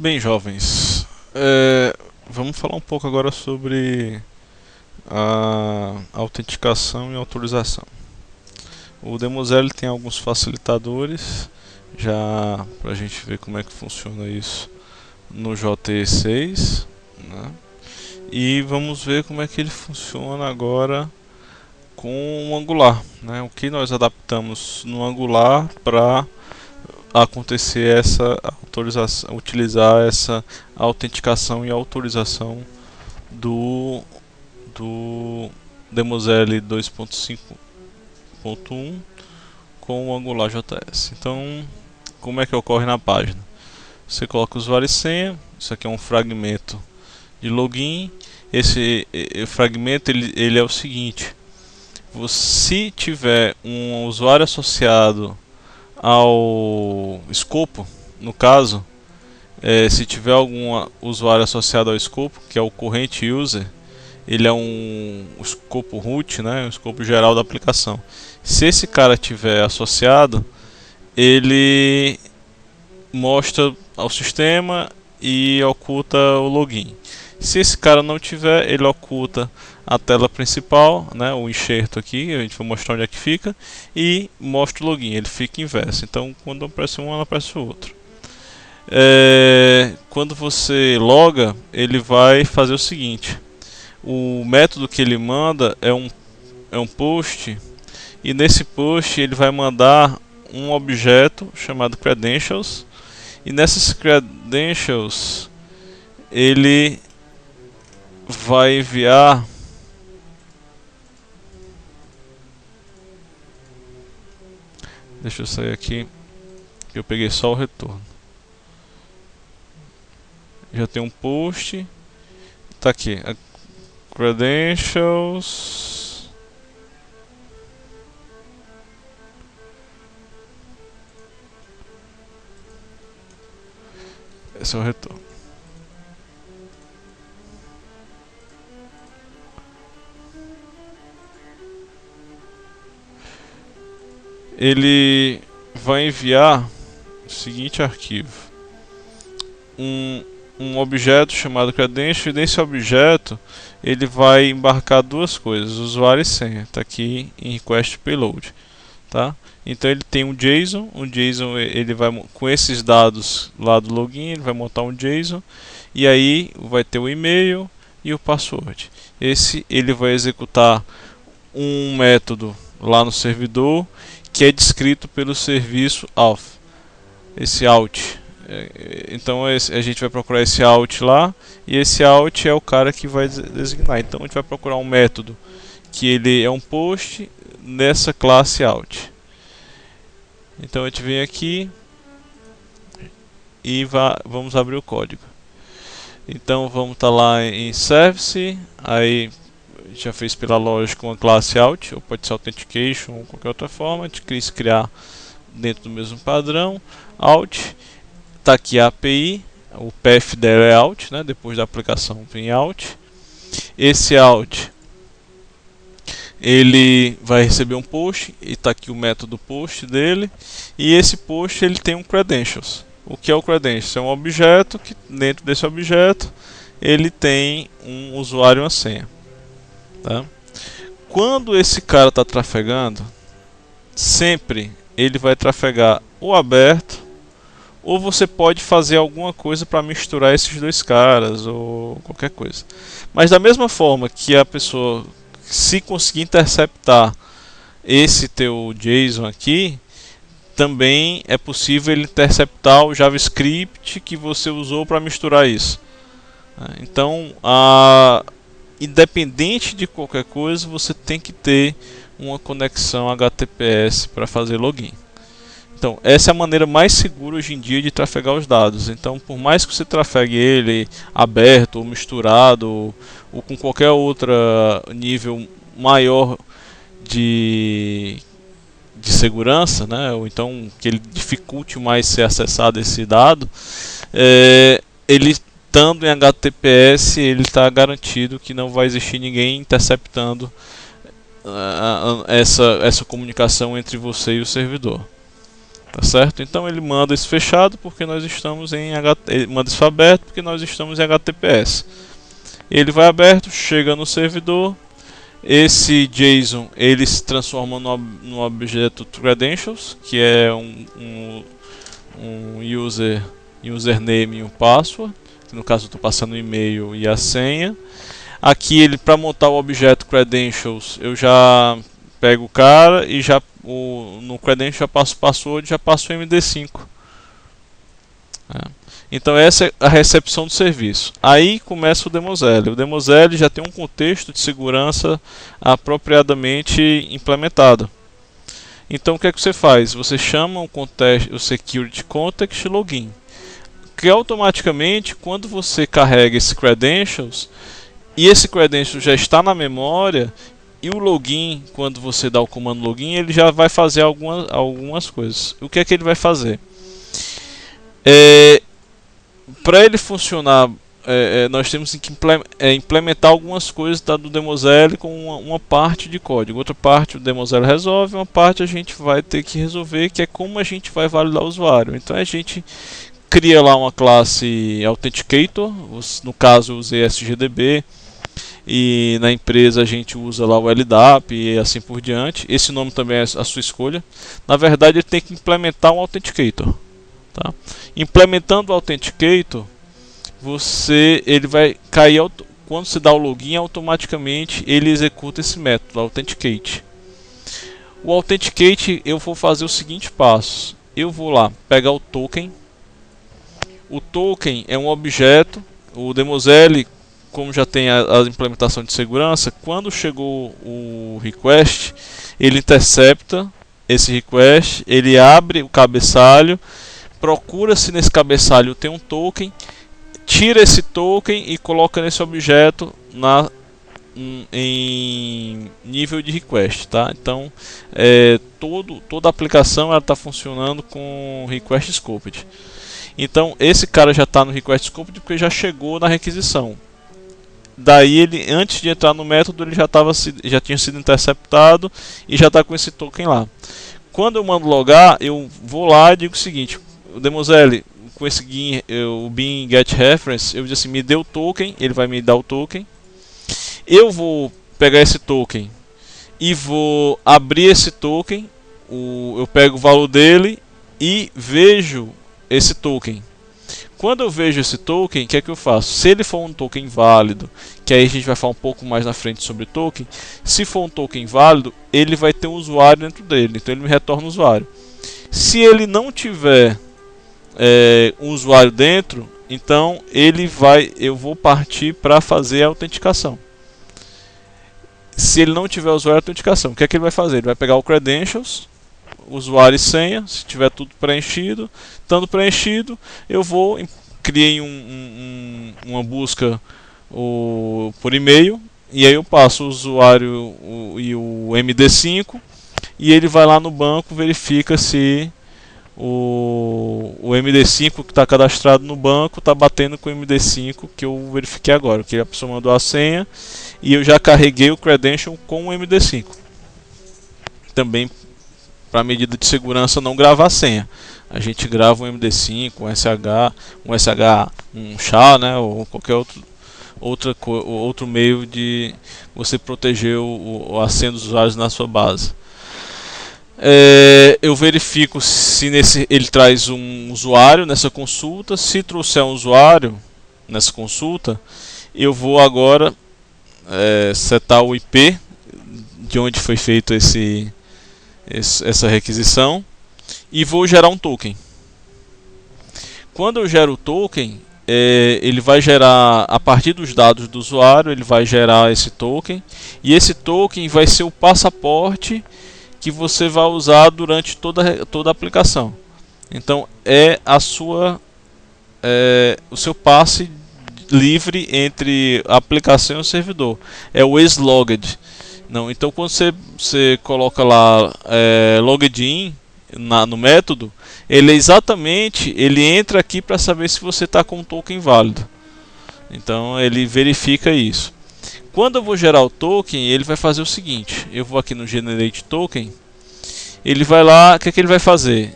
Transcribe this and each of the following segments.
Bem, jovens, vamos falar um pouco agora sobre a autenticação e autorização. O Demosel tem alguns facilitadores, já para a gente ver como é que funciona isso no JE6, né? E vamos ver como é que ele funciona agora com o Angular, né? O que nós adaptamos no Angular para acontecer essa autorização, utilizar essa autenticação e autorização do Demosel 2.5.1 com o Angular JS. Então, como é que ocorre na página? Você coloca o usuário e senha. Isso aqui é um fragmento de login. Esse fragmento ele é o seguinte: se tiver um usuário associado ao escopo, no caso, se tiver algum usuário associado ao escopo, que é o current user, ele é um escopo root, né, um escopo geral da aplicação. Se esse cara tiver associado, ele mostra ao sistema e oculta o login. Se esse cara não tiver, ele oculta a tela principal, né, o enxerto aqui, a gente vai mostrar onde é que fica, e mostra o login, ele fica inverso. Então, quando aparece um, não aparece o outro. Quando você loga, ele vai fazer o seguinte: o método que ele manda é um post, e nesse post ele vai mandar um objeto chamado credentials, e nessas credentials ele vai enviar deixa eu sair aqui que eu peguei só o retorno. Já tem um post, tá aqui, credentials, esse é o retorno. Ele vai enviar o seguinte arquivo: um objeto chamado credential, e nesse objeto ele vai embarcar duas coisas, usuário e senha. Está aqui em request payload, tá? Então ele tem um JSON ele vai com esses dados lá do login, ele vai montar um JSON, e aí vai ter o e-mail e o password. Esse ele vai executar um método lá no servidor que é descrito pelo serviço auth, esse out. Então a gente vai procurar esse out lá, e esse out é o cara que vai designar. Então a gente vai procurar um método que ele é um post nessa classe out. Então a gente vem aqui e vamos abrir o código. Então vamos estar lá em service, aí já fez pela lógica uma classe out, ou pode ser authentication ou qualquer outra forma. A gente quis criar dentro do mesmo padrão out. Está aqui a API, o path dela é out, né? Depois da aplicação vem out. Esse out ele vai receber um post, e está aqui o método post dele, e esse post ele tem um credentials. O que é o credentials? É um objeto que dentro desse objeto ele tem um usuário e uma senha, tá? Quando esse cara está trafegando, sempre ele vai trafegar o aberto, ou você pode fazer alguma coisa para misturar esses dois caras, ou qualquer coisa. Mas da mesma forma que a pessoa, se conseguir interceptar esse teu JSON aqui, também é possível ele interceptar o JavaScript que você usou para misturar isso. Então, independente de qualquer coisa, você tem que ter uma conexão HTTPS para fazer login. Então, essa é a maneira mais segura hoje em dia de trafegar os dados. Então, por mais que você trafegue ele aberto ou misturado ou com qualquer outro nível maior de segurança, né, ou então que ele dificulte mais ser acessado esse dado, ele estando em HTTPS, ele está garantido que não vai existir ninguém interceptando essa comunicação entre você e o servidor. tá certo? Então ele manda isso fechado porque nós estamos em ele manda isso aberto porque nós estamos em HTTPS. Ele vai aberto, chega no servidor. Esse JSON ele se transforma no objeto credentials, que é um username e um password, que no caso eu estou passando o e-mail e a senha. Aqui ele, para montar o objeto credentials, eu já pego o cara e já no credentials já passo o password, já passo o MD5. Então essa é a recepção do serviço. Aí começa o Demosele. O Demosele já tem um contexto de segurança apropriadamente implementado. Então o que é que você faz? Você chama o Security Context Login, que automaticamente, quando você carrega esse credentials, e esse credentials já está na memória, e o login, quando você dá o comando login, ele já vai fazer algumas coisas. O que é que ele vai fazer? Para ele funcionar, nós temos que implementar algumas coisas do Demosele com uma parte de código. Outra parte o Demosele resolve, uma parte a gente vai ter que resolver, que é como a gente vai validar o usuário. Então a gente cria lá uma classe Authenticator, no caso eu usei SGDB, e na empresa a gente usa lá o LDAP e assim por diante. Esse nome também é a sua escolha. Na verdade ele tem que implementar um Authenticator. Tá? Implementando o Authenticator, ele vai cair quando você dá o login, automaticamente ele executa esse método, Authenticate. O Authenticate eu vou fazer o seguinte passo: eu vou lá pegar o token. O token é um objeto. O Demosele, como já tem a implementação de segurança, quando chegou o request, ele intercepta esse request, ele abre o cabeçalho, procura se nesse cabeçalho tem um token, tira esse token e coloca nesse objeto em nível de request, tá? Então toda a aplicação está funcionando com request scoped. Então esse cara já está no request scoped porque já chegou na requisição. Daí ele, antes de entrar no método, ele já tinha sido interceptado e já está com esse token lá. Quando eu mando logar, eu vou lá e digo o seguinte: o Demosele, com esse o bin get reference, eu digo assim, me dê o token, ele vai me dar o token. Eu vou pegar esse token e vou abrir esse token, eu pego o valor dele e vejo esse token. Quando eu vejo esse token, o que é que eu faço? Se ele for um token válido, que aí a gente vai falar um pouco mais na frente sobre token, se for um token válido, ele vai ter um usuário dentro dele, então ele me retorna o usuário. Se ele não tiver um usuário dentro, então eu vou partir para fazer a autenticação. Se ele não tiver usuário de autenticação, o que é que ele vai fazer? Ele vai pegar o credentials, usuário e senha, se tiver tudo preenchido. Estando preenchido, eu criei uma busca por e-mail, e aí eu passo o usuário e o MD5, e ele vai lá no banco, verifica se o MD5 que está cadastrado no banco está batendo com o MD5 que eu verifiquei agora, que a pessoa mandou a senha e eu já carreguei o credential com o MD5. Também para medida de segurança não gravar a senha. A gente grava um MD5, um SH, um SHA, né, ou qualquer outro meio de você proteger a senha dos usuários na sua base. Eu verifico se ele traz um usuário nessa consulta. Se trouxer um usuário nessa consulta, eu vou agora setar o IP de onde foi feito essa requisição e vou gerar um token. Quando eu gero o token, ele vai gerar, a partir dos dados do usuário, ele vai gerar esse token, e esse token vai ser o passaporte que você vai usar durante toda a aplicação. Então o seu passe livre entre a aplicação e o servidor. É o ex-logged. Não, então quando você coloca lá logged in no método, ele entra aqui para saber se você está com um token válido. Então ele verifica isso. Quando eu vou gerar o token, ele vai fazer o seguinte: eu vou aqui no Generate Token, ele vai lá, o que é que ele vai fazer?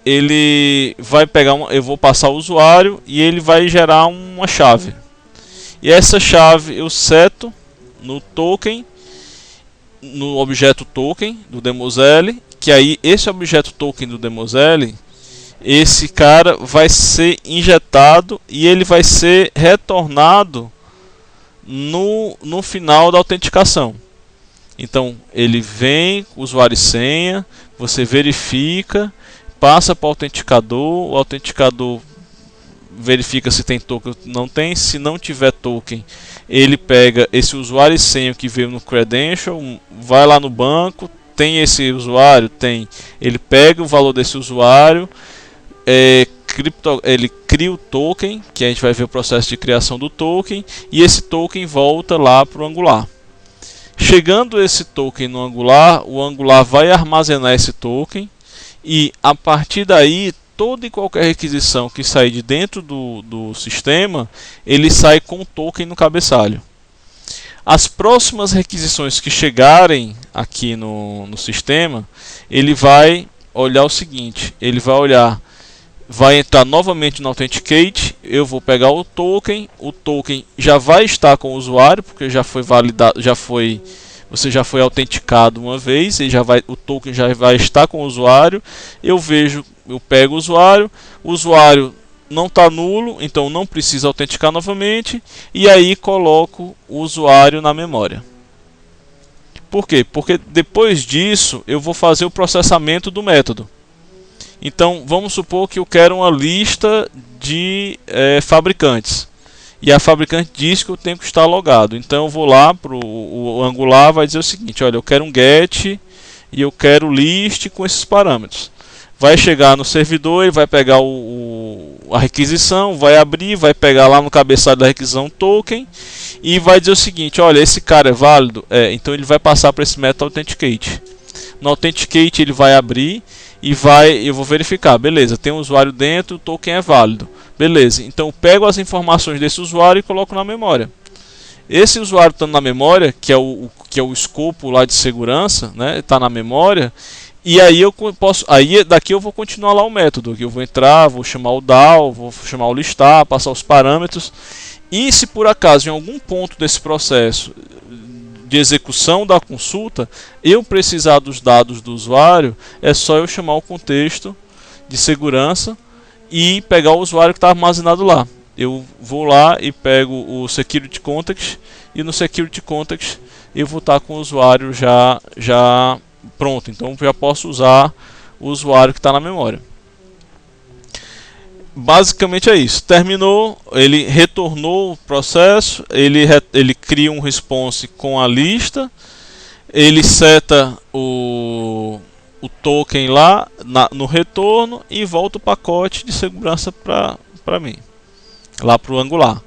ele vai pegar eu vou passar o usuário e ele vai gerar uma chave. E essa chave eu seto no token, no objeto token do Demosl, que aí esse objeto token do Demosl, esse cara vai ser injetado e ele vai ser retornado no final da autenticação. Então ele vem, usuário e senha, você verifica, passa para o autenticador verifica se tem token ou não tem. Se não tiver token, ele pega esse usuário e senha que veio no credential, vai lá no banco, tem esse usuário? Tem. Ele pega o valor desse usuário, ele cria o token, que a gente vai ver o processo de criação do token, e esse token volta lá para o Angular. Chegando esse token no Angular, o Angular vai armazenar esse token, e a partir daí toda e qualquer requisição que sair de dentro do sistema, ele sai com o token no cabeçalho. As próximas requisições que chegarem aqui no sistema, ele vai olhar o seguinte, ele vai entrar novamente no Authenticate, eu vou pegar o token já vai estar com o usuário, porque já foi validado, você já foi autenticado uma vez, o token já vai estar com o usuário. Eu pego o usuário não está nulo, então não precisa autenticar novamente, e aí coloco o usuário na memória. Por quê? Porque depois disso eu vou fazer o processamento do método. Então vamos supor que eu quero uma lista de fabricantes. E a fabricante diz que eu tenho que estar logado. Então eu vou lá para o Angular, vai dizer o seguinte: olha, eu quero um get e eu quero list com esses parâmetros. Vai chegar no servidor, ele vai pegar a requisição, vai abrir, vai pegar lá no cabeçalho da requisição token e vai dizer o seguinte: olha, esse cara é válido? Então ele vai passar para esse método Authenticate. No Authenticate ele vai abrir e eu vou verificar, beleza, tem um usuário dentro, o token é válido. Beleza, então eu pego as informações desse usuário e coloco na memória. Esse usuário estando na memória, que é o escopo lá de segurança, né, está na memória, e aí daqui eu vou continuar lá o método, que eu vou entrar, vou chamar o DAO, vou chamar o listar, passar os parâmetros, e se por acaso em algum ponto desse processo de execução da consulta eu precisar dos dados do usuário, é só eu chamar o contexto de segurança e pegar o usuário que está armazenado lá. Eu vou lá e pego o Security Context, e no Security Context eu vou estar com o usuário já pronto. Então já posso usar o usuário que está na memória. Basicamente é isso. Terminou, ele retornou o processo, ele cria um response com a lista, ele seta o token lá no retorno e volta o pacote de segurança para mim, lá para o Angular.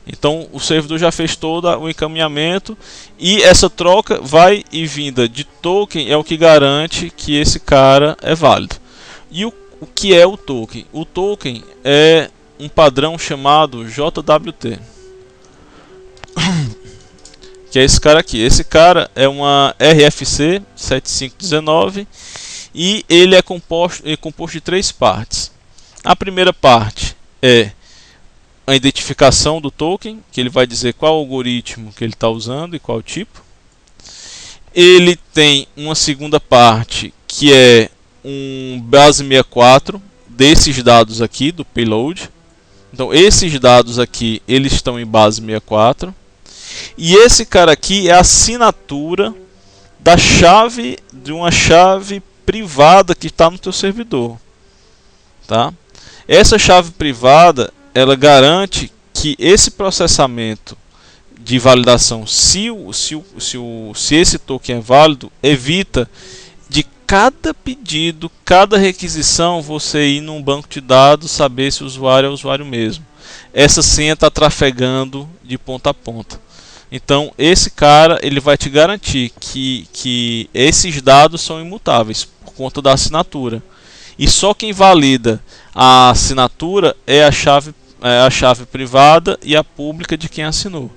Então o servidor já fez todo o encaminhamento, e essa troca vai e vinda de token é o que garante que esse cara é válido. E o que é o token? O token é um padrão chamado JWT, que é esse cara aqui. Esse cara é uma RFC 7519 e ele é composto de 3 partes. A primeira parte é a identificação do token, que ele vai dizer qual algoritmo que ele está usando e qual tipo. Ele tem uma segunda parte que é um base 64 desses dados aqui do payload. Então esses dados aqui eles estão em base 64. E esse cara aqui é a assinatura da chave de uma chave privada que está no teu servidor, tá? Essa chave privada ela garante que esse processamento de validação, se esse token é válido, evita de cada pedido, cada requisição, você ir num banco de dados saber se o usuário é o usuário mesmo. Essa senha está trafegando de ponta a ponta. Então esse cara ele vai te garantir que esses dados são imutáveis por conta da assinatura. E só quem valida a assinatura é a chave privada e a pública de quem assinou.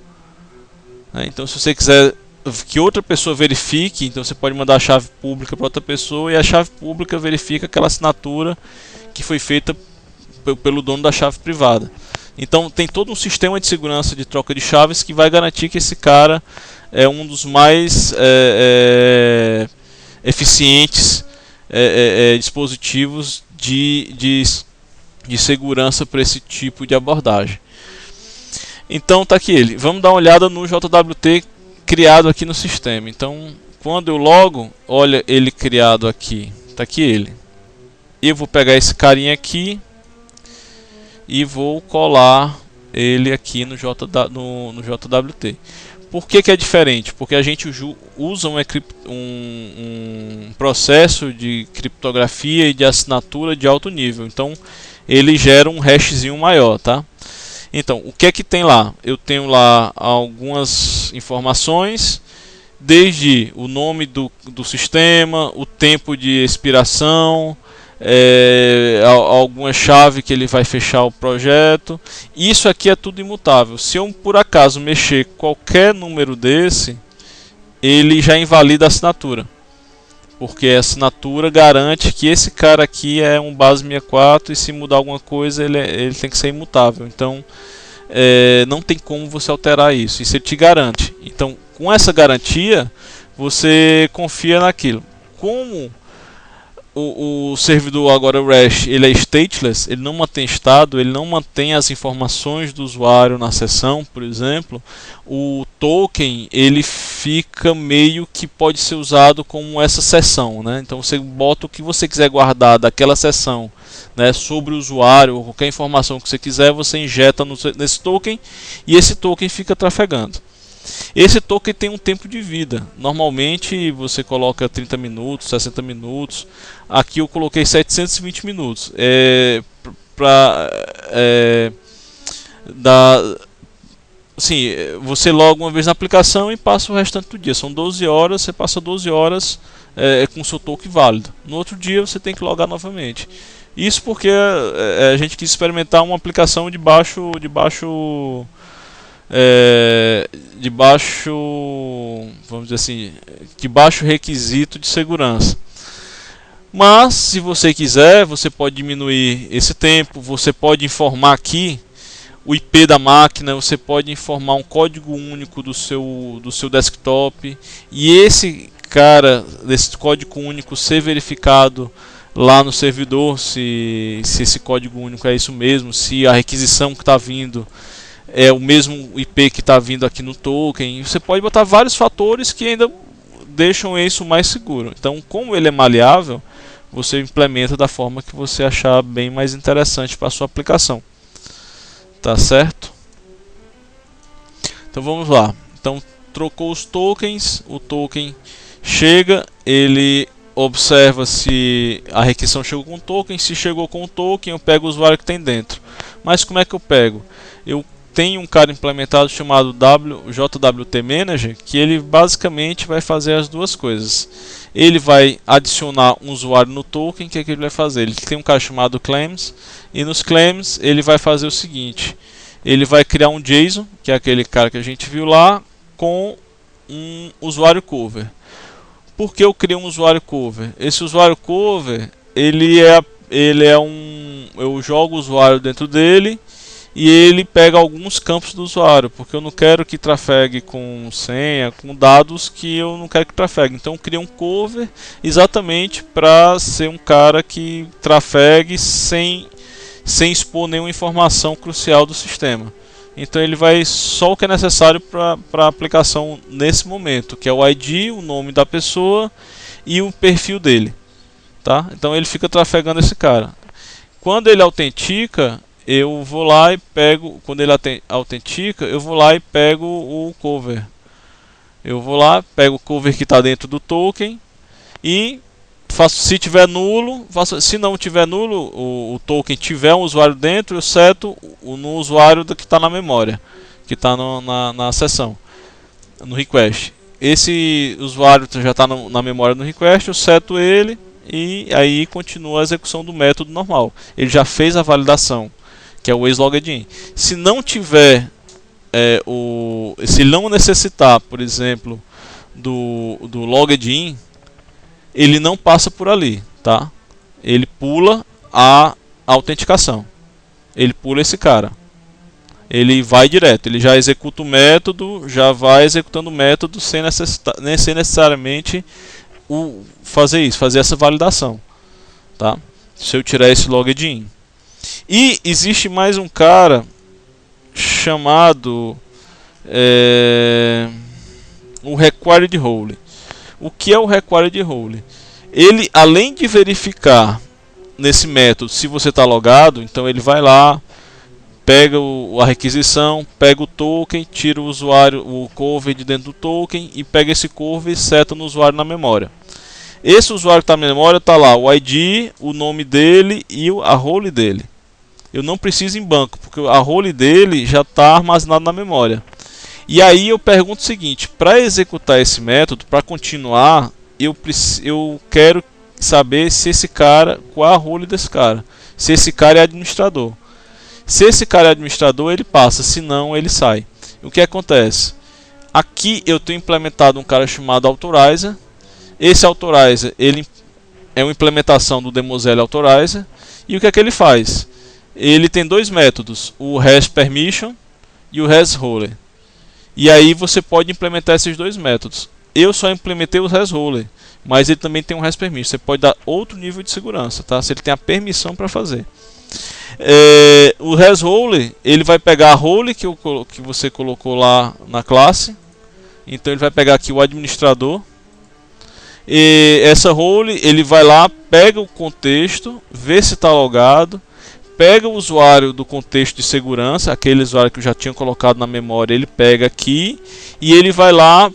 Então se você quiser que outra pessoa verifique. Então você pode mandar a chave pública para outra pessoa e a chave pública verifica aquela assinatura que foi feita pelo dono da chave privada. Então tem todo um sistema de segurança de troca de chaves que vai garantir que esse cara é um dos mais eficientes dispositivos de segurança para esse tipo de abordagem. Então tá aqui ele. Vamos dar uma olhada no JWT criado aqui no sistema. Então quando eu logo, olha ele criado aqui. Tá aqui ele. Eu vou pegar esse carinha aqui e vou colar ele aqui no JWT. Por que é diferente? Porque a gente usa um processo de criptografia e de assinatura de alto nível. Então ele gera um hashzinho maior, tá? Então, o que é que tem lá? Eu tenho lá algumas informações, desde o nome do sistema, o tempo de expiração, alguma chave que ele vai fechar o projeto. Isso aqui é tudo imutável. Se eu por acaso mexer qualquer número desse, ele já invalida a assinatura, porque a assinatura garante que esse cara aqui é um base 64 e se mudar alguma coisa ele tem que ser imutável. Então não tem como você alterar isso. Isso ele te garante. Então com essa garantia você confia naquilo. Como o servidor agora, o REST, ele é stateless, ele não mantém estado, ele não mantém as informações do usuário na sessão, por exemplo. O token ele fica meio que pode ser usado como essa sessão, né? Então você bota o que você quiser guardar daquela sessão, né, sobre o usuário, ou qualquer informação que você quiser, você injeta nesse token e esse token fica trafegando. Esse token tem um tempo de vida. Normalmente você coloca 30 minutos, 60 minutos. Aqui eu coloquei 720 minutos. Assim, você loga uma vez na aplicação e passa o restante do dia. São 12 horas, você passa 12 horas com seu token válido. No outro dia você tem que logar novamente. Isso porque a gente quis experimentar uma aplicação de baixo vamos dizer assim, de baixo requisito de segurança. Mas se você quiser, você pode diminuir esse tempo, você pode informar aqui o IP da máquina, você pode informar um código único do seu desktop, e esse cara desse código único ser verificado lá no servidor, se esse código único é isso mesmo, se a requisição que está vindo é o mesmo IP que está vindo aqui no token. Você pode botar vários fatores que ainda deixam isso mais seguro. Então, como ele é maleável, você implementa da forma que você achar bem mais interessante para a sua aplicação. Tá certo? Então vamos lá. Então trocou os tokens, o token chega, ele observa se a requisição chegou com o token. Se chegou com o token, eu pego o usuário que tem dentro. Mas como é que eu pego? Eu tenho um cara implementado chamado JWT Manager, que ele basicamente vai fazer as duas coisas. Ele vai adicionar um usuário no token. O que é que ele vai fazer? Ele tem um cara chamado Claims, e nos Claims ele vai fazer o seguinte: ele vai criar um JSON, que é aquele cara que a gente viu lá, com um usuário cover. Por que eu criei um usuário cover? Esse usuário cover, eu jogo o usuário dentro dele e ele pega alguns campos do usuário, porque eu não quero que trafegue com senha, com dados que eu não quero que trafegue. Então eu criei um cover exatamente para ser um cara que trafegue sem expor nenhuma informação crucial do sistema. Então ele vai só o que é necessário para a aplicação nesse momento, que é o ID, o nome da pessoa e o perfil dele, tá? Então ele fica trafegando esse cara. Quando ele autentica, eu vou lá e pego, quando ele autentica, eu vou lá e pego o cover. Eu vou lá, pego o cover que está dentro do token e faço, se tiver nulo, se não tiver nulo, o token tiver um usuário dentro, eu seto no usuário que está na memória, que está na sessão, no request. Esse usuário já está na memória no request, eu seto ele e aí continua a execução do método normal. Ele já fez a validação, que é o ex-logged-in. Se não tiver, se ele não necessitar, por exemplo, do login, ele não passa por ali, tá? Ele pula a autenticação. Ele pula esse cara. Ele vai direto, ele já executa o método, já vai executando o método sem necessariamente fazer essa validação, tá? Se eu tirar esse login. E existe mais um cara chamado o required role. O que é o required role? Ele, além de verificar nesse método se você está logado, então ele vai lá, pega a requisição, pega o token, tira o usuário, o cover de dentro do token e pega esse cover e seta no usuário na memória. Esse usuário que está na memória está lá o ID, o nome dele e a role dele. Eu não preciso ir em banco, porque a role dele já está armazenado na memória. E aí eu pergunto o seguinte: para executar esse método, para continuar, eu quero saber se esse cara, qual é a role desse cara, se esse cara é administrador. Se esse cara é administrador, ele passa, se não, ele sai. O que acontece? Aqui eu tenho implementado um cara chamado Authorizer. Esse Authorizer, ele é uma implementação do Demosel Authorizer. E o que é que ele faz? Ele tem dois métodos, o REST_permission e o REST_role. E aí você pode implementar esses dois métodos. Eu só implementei o REST_role, mas ele também tem um REST_permission. Você pode dar outro nível de segurança, tá? Se ele tem a permissão para fazer. O REST_role, ele vai pegar a role que você colocou lá na classe. Então ele vai pegar aqui o administrador. E essa role, ele vai lá, pega o contexto, vê se está logado, pega o usuário do contexto de segurança, aquele usuário que eu já tinha colocado na memória, ele pega aqui e ele vai lá,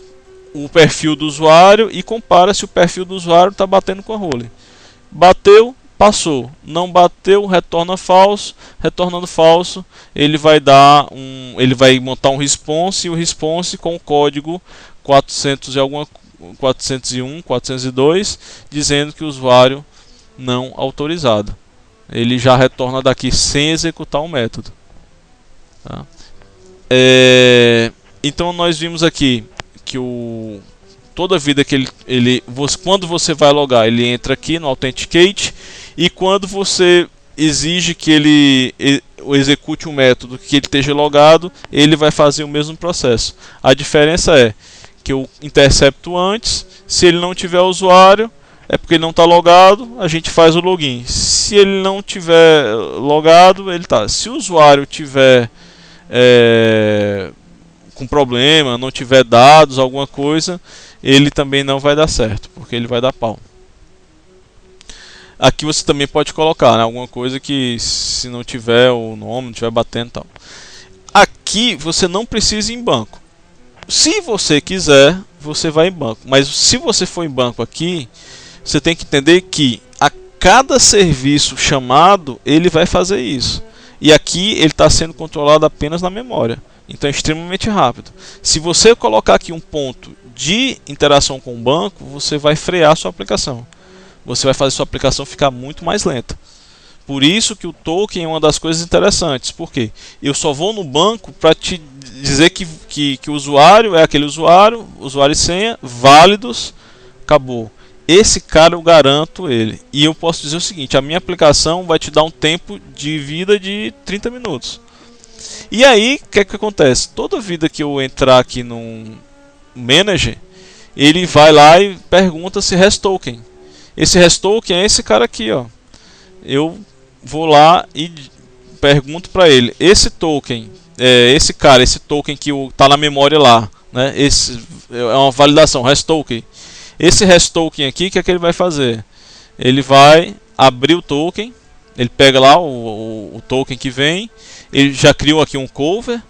o perfil do usuário, e compara se o perfil do usuário está batendo com a role. Bateu, passou. Não bateu, retorna falso. Retornando falso, ele vai montar um response, e o response com o código 401, 402, dizendo que o usuário não autorizado. Ele já retorna daqui sem executar o método. Tá? Então nós vimos aqui que toda vida que quando você vai logar, ele entra aqui no Authenticate, e quando você exige que ele execute um método que ele esteja logado, ele vai fazer o mesmo processo. A diferença é que eu intercepto antes. Se ele não tiver usuário, é porque ele não está logado, a gente faz o login. Se ele não tiver logado, ele tá. Se o usuário tiver com problema, não tiver dados, alguma coisa, ele também não vai dar certo, porque ele vai dar pau. Aqui você também pode colocar, né, alguma coisa que, se não tiver o nome, não estiver batendo e tal. Aqui você não precisa ir em banco. Se você quiser, você vai em banco. Mas se você for em banco aqui, você tem que entender que a cada serviço chamado, ele vai fazer isso. E aqui ele está sendo controlado apenas na memória. Então é extremamente rápido. Se você colocar aqui um ponto de interação com o banco, você vai frear a sua aplicação. Você vai fazer sua aplicação ficar muito mais lenta. Por isso que o token é uma das coisas interessantes. Por quê? Eu só vou no banco para te dizer que o usuário é aquele usuário e senha, válidos, acabou. Esse cara eu garanto ele. E eu posso dizer o seguinte: a minha aplicação vai te dar um tempo de vida de 30 minutos. E aí, o que é que acontece? Toda vida que eu entrar aqui no Manager, ele vai lá e pergunta se REST token. Esse REST token é esse cara aqui, ó. Eu vou lá e pergunto para ele: esse token, esse token que está na memória lá, né? Esse é uma validação, REST token. Esse REST token aqui, o que é que ele vai fazer? Ele vai abrir o token, ele pega lá o token que vem, ele já criou aqui um cover,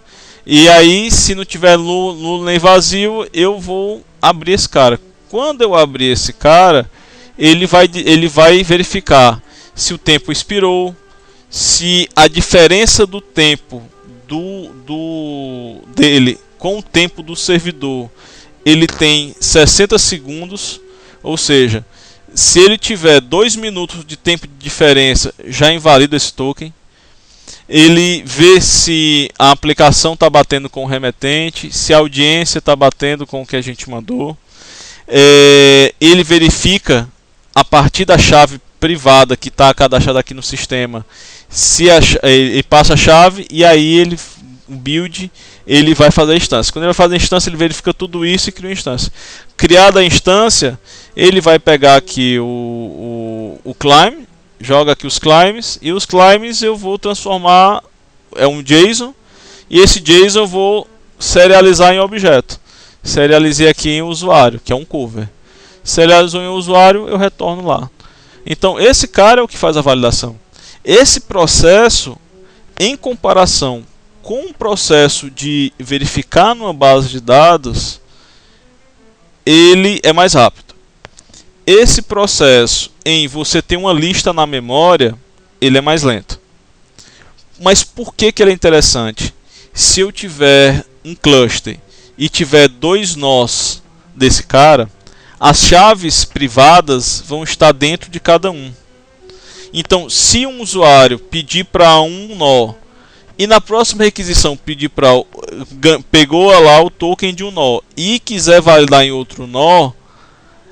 e aí, se não tiver nulo nem vazio, eu vou abrir esse cara. Quando eu abrir esse cara, ele vai verificar se o tempo expirou, se a diferença do tempo dele com o tempo do servidor, ele tem 60 segundos, ou seja, se ele tiver 2 minutos de tempo de diferença, já invalida esse token. Ele vê se a aplicação está batendo com o remetente, se a audiência está batendo com o que a gente mandou. ele verifica a partir da chave privada que está cadastrada aqui no sistema, se ele passa a chave e aí o build ele vai fazer a instância. Quando ele vai fazer a instância, ele verifica tudo isso e cria uma instância. Criada a instância, ele vai pegar aqui o climb, joga aqui os climbs, e os climbs eu vou transformar, é um JSON, e esse JSON eu vou serializar em objeto. Serializei aqui em usuário, que é um cover. Serializou em usuário, eu retorno lá. Então esse cara é o que faz a validação. Esse processo, em comparação com o processo de verificar numa base de dados, ele é mais rápido. Esse processo em você ter uma lista na memória, ele é mais lento. Mas por que ele é interessante? Se eu tiver um cluster e tiver 2 nós desse cara, as chaves privadas vão estar dentro de cada um. Então, se um usuário pedir para um nó e na próxima requisição pedir para pegou lá o token de um nó e quiser validar em outro nó,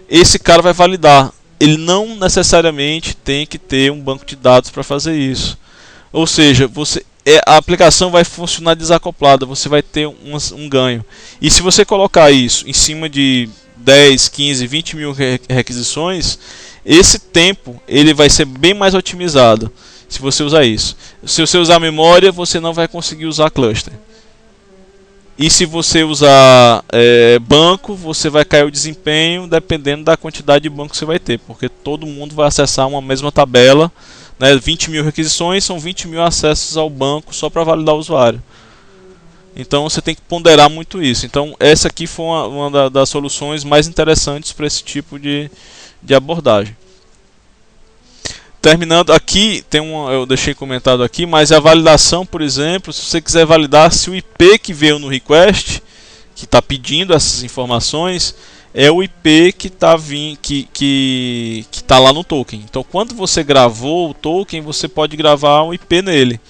esse cara vai validar. Ele não necessariamente tem que ter um banco de dados para fazer isso. Ou seja, a aplicação vai funcionar desacoplada, você vai ter um ganho. E se você colocar isso em cima de 10, 15, 20 mil requisições, esse tempo ele vai ser bem mais otimizado se você usar isso. Se você usar memória, você não vai conseguir usar cluster. E se você usar banco, você vai cair o desempenho dependendo da quantidade de banco que você vai ter, porque todo mundo vai acessar uma mesma tabela, né? 20 mil requisições são 20 mil acessos ao banco só para validar o usuário. Então você tem que ponderar muito isso. Então essa aqui foi uma das soluções mais interessantes para esse tipo de abordagem. Terminando aqui, eu deixei comentado aqui, mas a validação, por exemplo, se você quiser validar se o IP que veio no request, que está pedindo essas informações, é o IP que está lá no token. Então quando você gravou o token, você pode gravar um IP nele.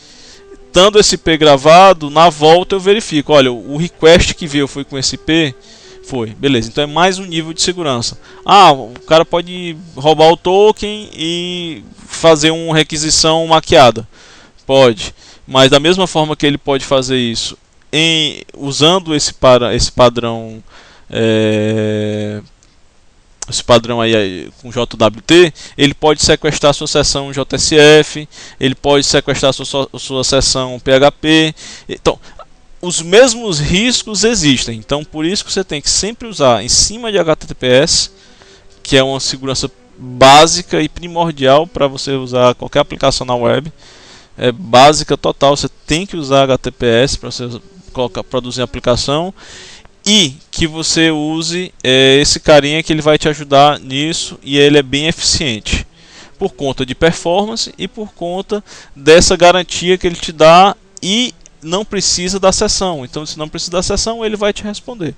Estando esse IP gravado, na volta eu verifico, olha, o request que veio foi com esse IP? Foi, beleza, então é mais um nível de segurança. O cara pode roubar o token e fazer uma requisição maquiada. Pode, mas da mesma forma que ele pode fazer isso usando esse padrão aí com JWT, ele pode sequestrar sua sessão JSF, ele pode sequestrar sua sessão PHP. Então, os mesmos riscos existem. Então, por isso que você tem que sempre usar em cima de HTTPS, que é uma segurança básica e primordial para você usar qualquer aplicação na web. É básica total, você tem que usar HTTPS para você produzir a aplicação. E que você use esse carinha que ele vai te ajudar nisso, e ele é bem eficiente por conta de performance e por conta dessa garantia que ele te dá, e não precisa da sessão. Então, se não precisa da sessão, ele vai te responder.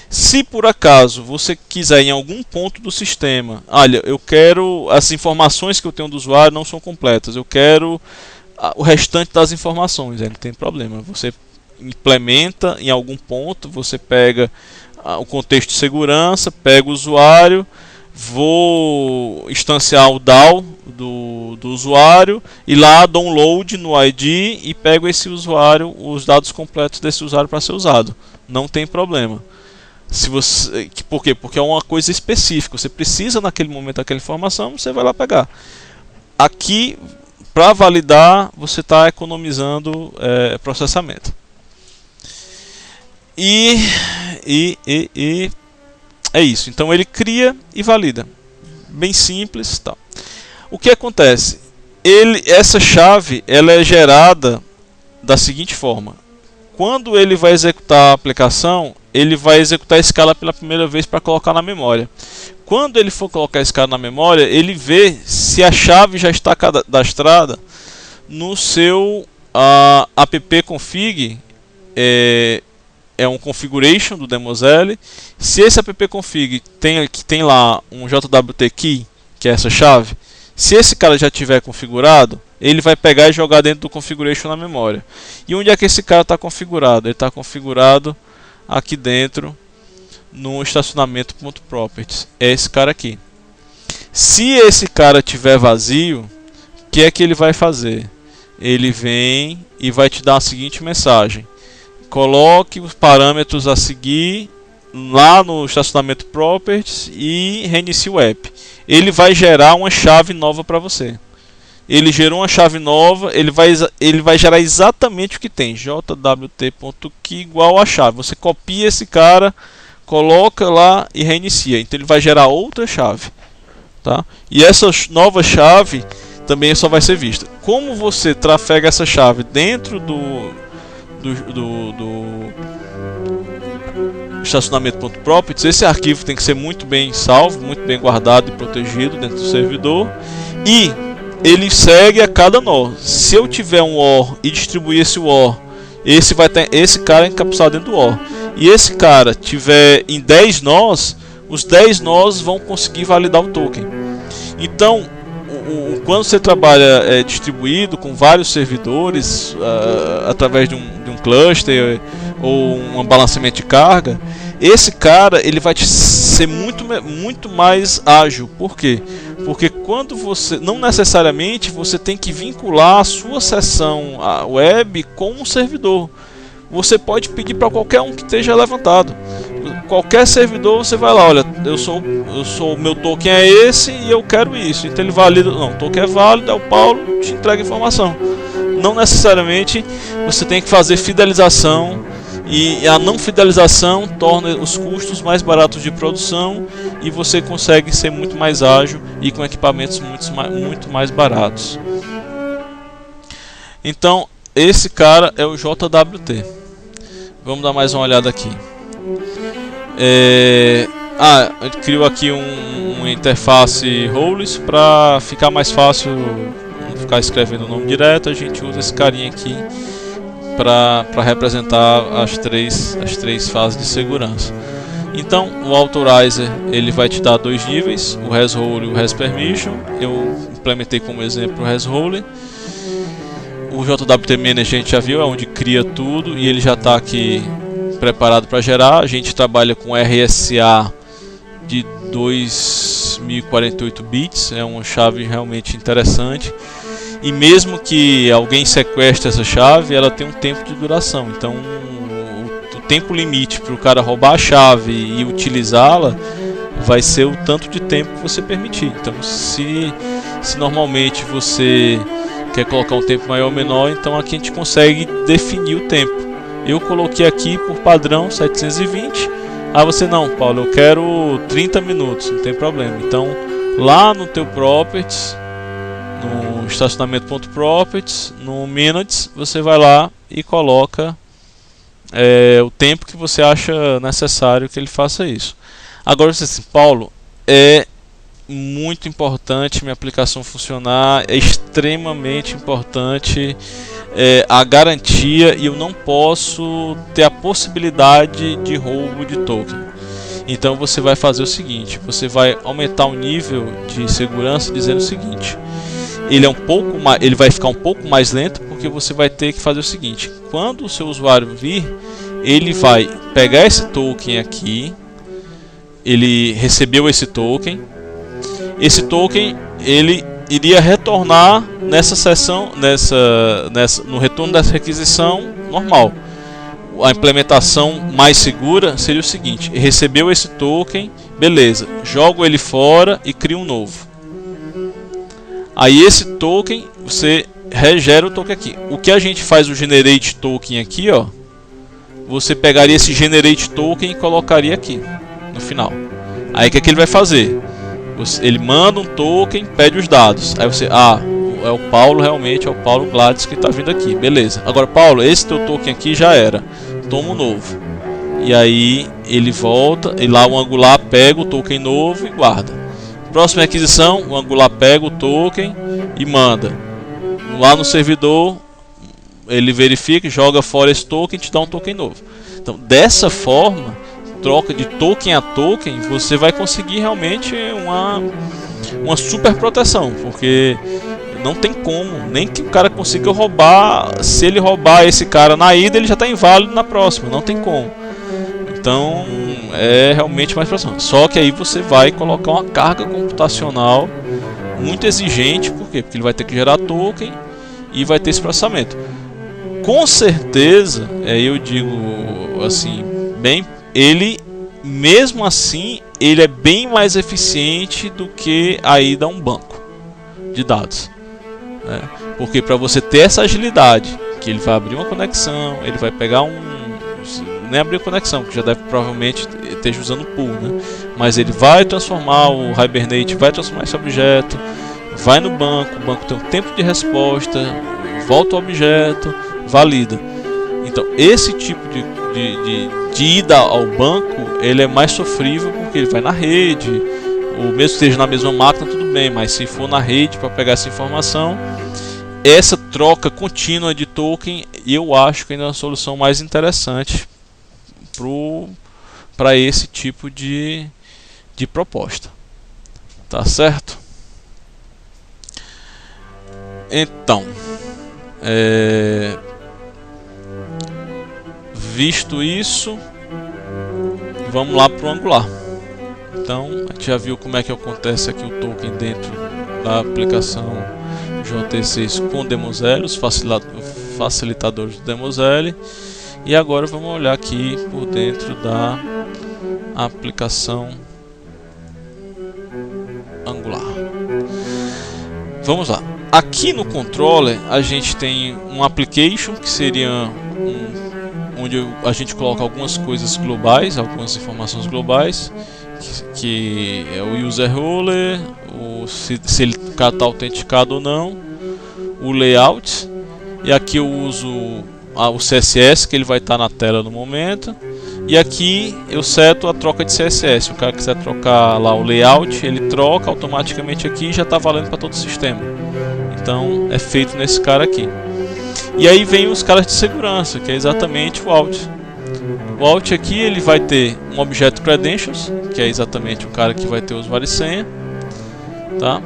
Se por acaso você quiser em algum ponto do sistema, olha, eu quero as informações que eu tenho do usuário não são completas, eu quero o restante das informações, aí não tem problema, você implementa em algum ponto, você pega o contexto de segurança, pega o usuário, vou instanciar o DAO do usuário e lá download no ID e pego esse usuário, os dados completos desse usuário para ser usado. Não tem problema. Por quê? Porque é uma coisa específica. Você precisa naquele momento daquela informação, você vai lá pegar. Aqui, para validar, você está economizando processamento. E é isso. Então ele cria e valida. Bem simples, tá. O que acontece? Essa chave ela é gerada da seguinte forma. Quando ele vai executar a aplicação, ele vai executar a escala pela primeira vez para colocar na memória. Quando ele for colocar a escala na memória, ele vê se a chave já está cadastrada no seu appconfig, é um configuration do Demosele. Se esse appconfig tem lá um JWT key, que é essa chave, se esse cara já tiver configurado, ele vai pegar e jogar dentro do configuration na memória. E onde é que esse cara está configurado? Ele está configurado aqui dentro no estacionamento.properties. É esse cara aqui. Se esse cara tiver vazio, o que é que ele vai fazer? Ele vem e vai te dar a seguinte mensagem: coloque os parâmetros a seguir lá no estacionamento properties e reinicie o app. Ele vai gerar uma chave nova para você. Ele gerou uma chave nova, ele vai gerar exatamente o que tem, jwt.key igual a chave. Você copia esse cara, coloca lá e reinicia. Então ele vai gerar outra chave, tá? E essa nova chave também só vai ser vista. Como você trafega essa chave dentro do estacionamento.properties, esse arquivo tem que ser muito bem salvo, muito bem guardado e protegido dentro do servidor, e ele segue a cada nó. Se eu tiver um OR e distribuir esse OR, esse cara é encapsulado dentro do OR, e esse cara tiver em 10 nós, os 10 nós vão conseguir validar o token. Então, quando você trabalha distribuído com vários servidores, através de um cluster ou um balanceamento de carga, esse cara ele vai ser muito mais ágil. Por quê? Porque quando você, não necessariamente você tem que vincular a sua sessão web com um servidor. Você pode pedir para qualquer um que esteja levantado. Qualquer servidor você vai lá, olha, o meu token é esse e eu quero isso. Então ele valida, não, o token é válido, é o Paulo, te entrega informação. Não necessariamente você tem que fazer fidelização, e a não fidelização torna os custos mais baratos de produção e você consegue ser muito mais ágil e com equipamentos muito mais baratos. Então esse cara é o JWT. Vamos dar mais uma olhada aqui. Eu criou aqui uma interface roles para ficar mais fácil, não ficar escrevendo o nome direto. A gente usa esse carinha aqui para representar as três fases de segurança. Então o Authorizer ele vai te dar dois níveis, o Res Role e o Res Permission. Eu implementei como exemplo o Res Role. O JWT Manager a gente já viu, é onde cria tudo e ele já está aqui preparado para gerar. A gente trabalha com RSA de 2048 bits, é uma chave realmente interessante. E mesmo que alguém sequestre essa chave, ela tem um tempo de duração. Então o tempo limite para o cara roubar a chave e utilizá-la vai ser o tanto de tempo que você permitir. Então se normalmente você quer colocar um tempo maior ou menor, então aqui a gente consegue definir o tempo. Eu coloquei aqui por padrão 720. Você não, Paulo, eu quero 30 minutos, não tem problema. Então lá no teu properties, no estacionamento.properties, no minutes, você vai lá e coloca o tempo que você acha necessário que ele faça isso. Agora você diz assim, Paulo, é muito importante minha aplicação funcionar, é extremamente importante a garantia e eu não posso ter a possibilidade de roubo de token. Então você vai fazer o seguinte, você vai aumentar o nível de segurança dizendo o seguinte: ele vai ficar um pouco mais lento, porque você vai ter que fazer o seguinte: quando o seu usuário vir, ele vai pegar esse token aqui, ele recebeu esse token ele iria retornar nessa sessão, no retorno dessa requisição normal. A implementação mais segura seria o seguinte: recebeu esse token, beleza, jogo ele fora e cria um novo. Aí esse token, você regera o token aqui. O que a gente faz o generate token aqui, ó, você pegaria esse generate token e colocaria aqui no final. Aí o que ele vai fazer? Ele manda um token, pede os dados. Aí você, é o Paulo, realmente é o Paulo Gladys que está vindo aqui, beleza. Agora, Paulo, esse teu token aqui já era, toma um novo. E aí ele volta, e lá o Angular pega o token novo e guarda. Próxima requisição, o Angular pega o token e manda. Lá no servidor, ele verifica, joga fora esse token e te dá um token novo. Então, dessa forma, troca de token a token, você vai conseguir realmente uma super proteção, porque não tem como, nem que o cara consiga roubar. Se ele roubar esse cara na ida, ele já está inválido na próxima, não tem como. Então é realmente mais processamento. Só que aí você vai colocar uma carga computacional muito exigente. Por quê? Porque ele vai ter que gerar token e vai ter esse processamento. Com certeza, eu digo assim, ele mesmo assim ele é bem mais eficiente do que a ida a um banco de dados, né? Porque para você ter essa agilidade, que ele vai abrir uma conexão, ele vai pegar nem abrir a conexão, que já deve provavelmente esteja usando o pool, né? Mas ele vai transformar o Hibernate, vai transformar esse objeto, vai no banco, o banco tem um tempo de resposta, volta o objeto, valida. Então esse tipo de ida ao banco, ele é mais sofrível, porque ele vai na rede, ou mesmo que esteja na mesma máquina, tudo bem, mas se for na rede para pegar essa informação, essa troca contínua de token, eu acho que ainda é uma solução mais interessante para esse tipo de proposta. Tá certo? Então, visto isso, vamos lá para o Angular. Então, a gente já viu como é que acontece aqui o token dentro da aplicação JT6 com DemoZelo, os facilitadores do DemoZelo. E agora vamos olhar aqui por dentro da aplicação Angular. Vamos lá. Aqui no controller a gente tem um application, que seria onde a gente coloca algumas coisas globais, algumas informações globais, que é o user roller, se ele está autenticado ou não, o layout, e aqui eu uso o CSS, que ele vai estar na tela no momento, e aqui eu seto a troca de CSS. Se o cara quiser trocar lá o layout, ele troca automaticamente aqui e já está valendo para todo o sistema. Então é feito nesse cara aqui. E aí vem os caras de segurança, que é exatamente o Alt. O Alt aqui ele vai ter um objeto credentials, que é exatamente o cara que vai ter usuário e senha, tá?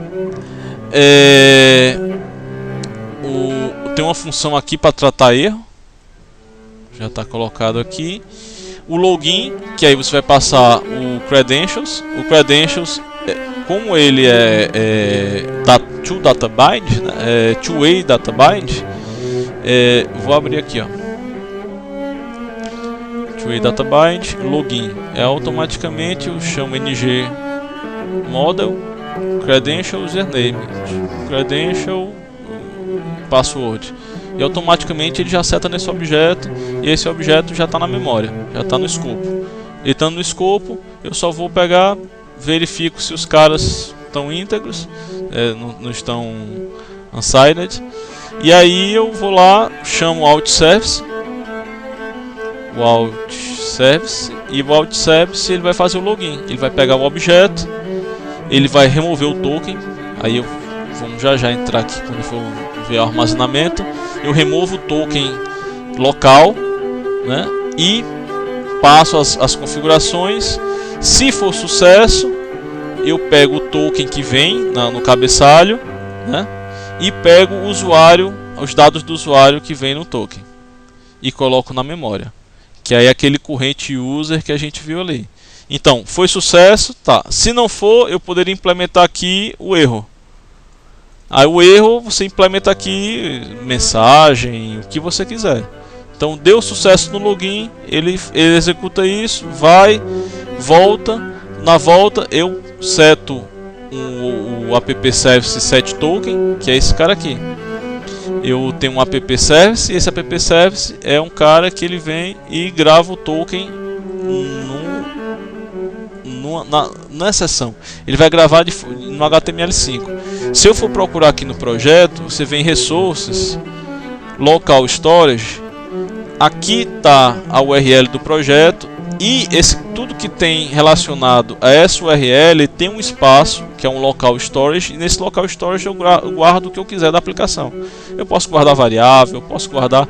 Tem uma função aqui para tratar erro, já está colocado aqui. O login, que aí você vai passar o credentials. O credentials, como ele two-way data bind, vou abrir aqui, ó. Two-way data bind, login, automaticamente eu chamo ng model credential username, credential password, e automaticamente ele já seta nesse objeto, e esse objeto já está na memória, já está no escopo. E estando no escopo, eu só vou pegar, verifico se os caras estão íntegros, não estão unsigned, e aí eu vou lá, chamo o alt service, e o alt service ele vai fazer o login. Ele vai pegar o objeto, ele vai remover o token. Aí vamos já entrar aqui quando for ver o armazenamento. Eu removo o token local, né, e passo as configurações. Se for sucesso, eu pego o token que vem no cabeçalho, né, e pego o usuário, os dados do usuário que vem no token, e coloco na memória, que aí é aquele current user que a gente viu ali. Então, foi sucesso, tá. Se não for, eu poderia implementar aqui o erro. Aí o erro você implementa aqui mensagem, o que você quiser. Então deu sucesso no login, ele executa isso, vai, volta. Na volta eu seto o app service set token, que é esse cara aqui. Eu tenho um app service, e esse app service é um cara que ele vem e grava o token na seção. Ele vai gravar no HTML5. Se eu for procurar aqui no projeto, você vem em Resources, Local Storage, aqui está a URL do projeto, e tudo que tem relacionado a essa URL tem um espaço, que é um Local Storage, e nesse Local Storage eu guardo o que eu quiser da aplicação. Eu posso guardar variável, eu posso guardar...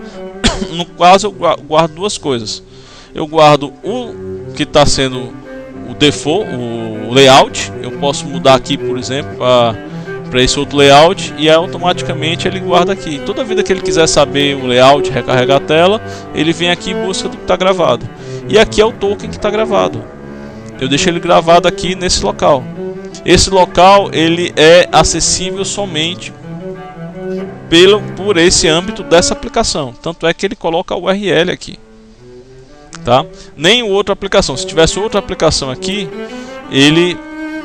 No caso eu guardo duas coisas. Eu guardo o que está sendo o default, o layout. Eu posso mudar aqui, por exemplo, para esse outro layout, e automaticamente ele guarda aqui. Toda vida que ele quiser saber o layout, recarregar a tela, ele vem aqui e busca do que está gravado. E aqui é o token que está gravado. eu deixo ele gravado aqui nesse local. Esse local ele é acessível somente por esse âmbito dessa aplicação. Tanto é que ele coloca a URL aqui, tá? Nem outra aplicação. Se tivesse outra aplicação aqui, ele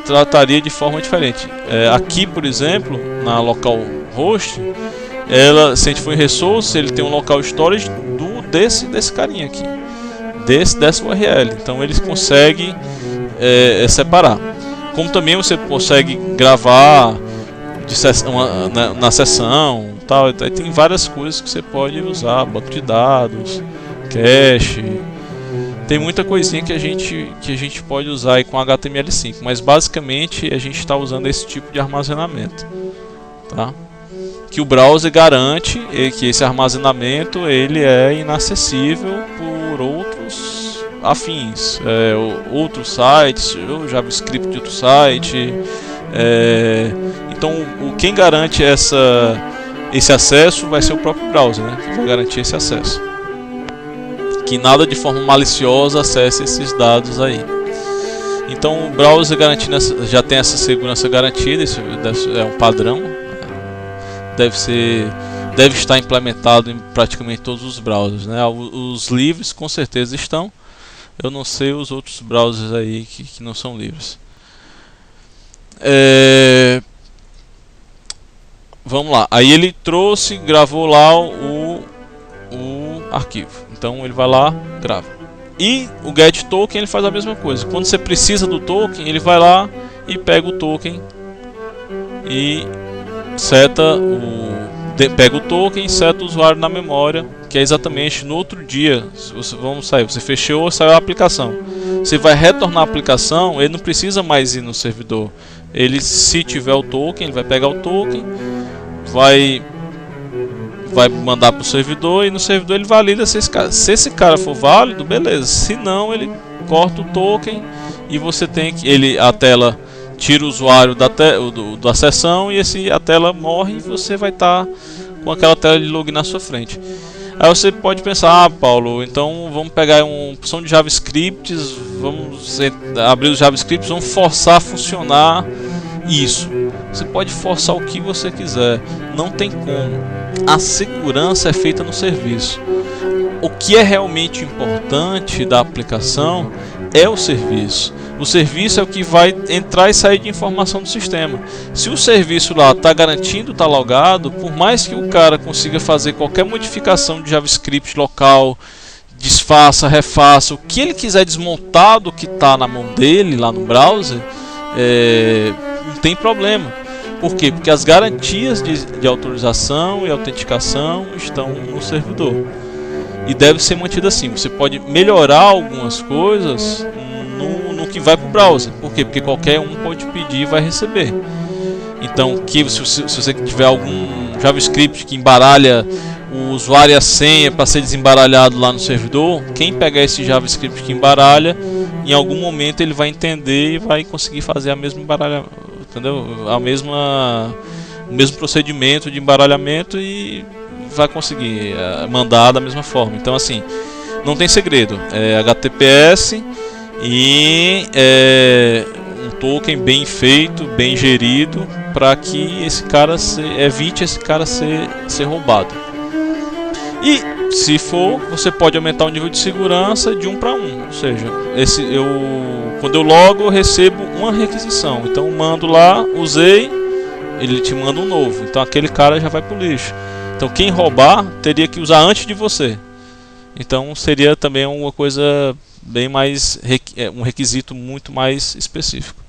trataria de forma diferente. Aqui, por exemplo, na localhost, se a gente for em resource, ele tem um local storage desse carinha aqui, dessa URL. Então eles conseguem separar. Como também você consegue gravar na sessão, tal. Aí tem várias coisas que você pode usar, banco de dados, cache. Tem muita coisinha que a gente pode usar aí com HTML5, mas basicamente a gente está usando esse tipo de armazenamento, tá? Que o browser garante que esse armazenamento ele é inacessível por outros afins, outros sites, ou JavaScript de outro site. Então quem garante esse acesso vai ser o próprio browser, né? Que vai garantir esse acesso. Que nada de forma maliciosa acesse esses dados aí. Então o browser já tem essa segurança garantida, isso é um padrão, deve estar implementado em praticamente todos os browsers, né? Os livres com certeza estão. Eu não sei os outros browsers aí que não são livres. Vamos lá. Aí ele gravou lá o arquivo. Então ele vai lá, grava. E o get token ele faz a mesma coisa. Quando você precisa do token, ele vai lá e pega o token e pega o token e seta o usuário na memória, que é exatamente no outro dia. Você fechou, saiu a aplicação. Você vai retornar a aplicação, ele não precisa mais ir no servidor. Ele, se tiver o token, ele vai pegar o token, vai mandar para o servidor, e no servidor ele valida se esse cara for válido, beleza. Se não, ele corta o token e você tem que a tela tira o usuário da sessão, e a tela morre, e você vai estar com aquela tela de login na sua frente. Aí você pode pensar: Paulo, então vamos pegar uma opção de JavaScripts, vamos abrir os JavaScripts, vamos forçar a funcionar isso. Você pode forçar o que você quiser, não tem como. A segurança é feita no serviço. O que é realmente importante da aplicação é o serviço. O serviço é o que vai entrar e sair de informação do sistema. Se o serviço lá está garantindo, está logado, por mais que o cara consiga fazer qualquer modificação de JavaScript local, desfaça, refaça, o que ele quiser desmontar do que está na mão dele lá no browser, não tem problema. Por quê? Porque as garantias de autorização e autenticação estão no servidor. E deve ser mantido assim. Você pode melhorar algumas coisas no que vai para o browser. Por quê? Porque qualquer um pode pedir e vai receber. Então, se você tiver algum JavaScript que embaralha o usuário e a senha para ser desembaralhado lá no servidor, quem pegar esse JavaScript que embaralha, em algum momento ele vai entender e vai conseguir fazer a mesma embaralhamento, entendeu? O mesmo procedimento de embaralhamento, e vai conseguir mandar da mesma forma. Então, assim, não tem segredo. É HTTPS e um token bem feito, bem gerido, para que evite esse cara ser roubado. E se for, você pode aumentar o nível de segurança de 1 para 1. Ou seja, quando eu logo, eu recebo uma requisição. Então eu mando lá, usei, ele te manda um novo. Então aquele cara já vai pro lixo. Então quem roubar teria que usar antes de você. Então seria também uma coisa bem mais, um requisito muito mais específico.